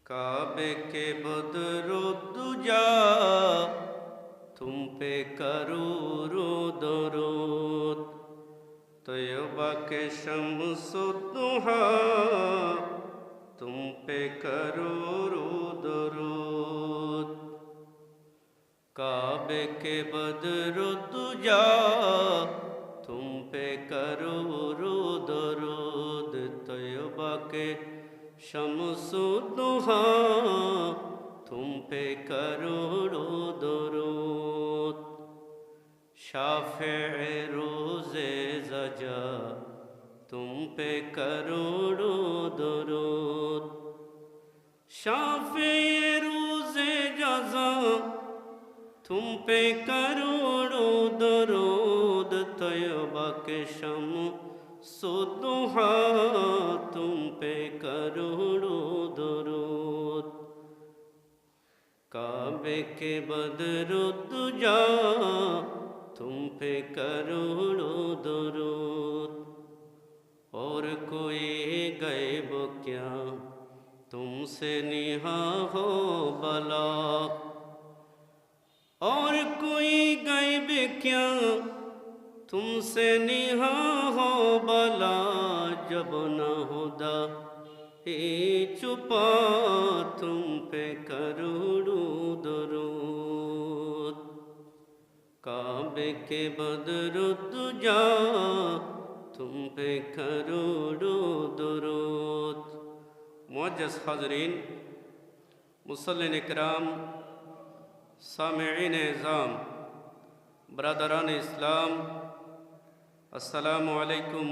काबे के बदरो दुजा तुम पे करूँ दरूद, तैयबा के शम्सो दुहा तुम पे करूँ दरूद। काबे के बदरो दुजा तुम पे करूँ दरूद, तैयबा के शम्सो दुहा तुम पे करोड़ों दरूद। शाफ़िए रोज़े ज़जा तुम पे करोड़ों दरूद। शाफ़िए रोज़े ज़जा तुम पे करोड़ों दरूद, तैयबा के शम्सो दुहा तुम पे करोड़ों दरूद। काबे के बदरो दुजा तुम पे करोड़ों दरूद। और कोई गैब क्या तुमसे निहा हो भला, और कोई गैब क्या तुमसे निहा हो भला, जब न खुदा ही छुपा तुम पे करोड़ों दरूद। काबे के बदरो दुजा तुम पे करोड़ों दरूद। मुअज़्ज़ज़ हाज़रीन, मुसल्लिन इकराम, सामिईन इज़ाम, बरदरान इस्लाम, अस्सलामु अलैकुम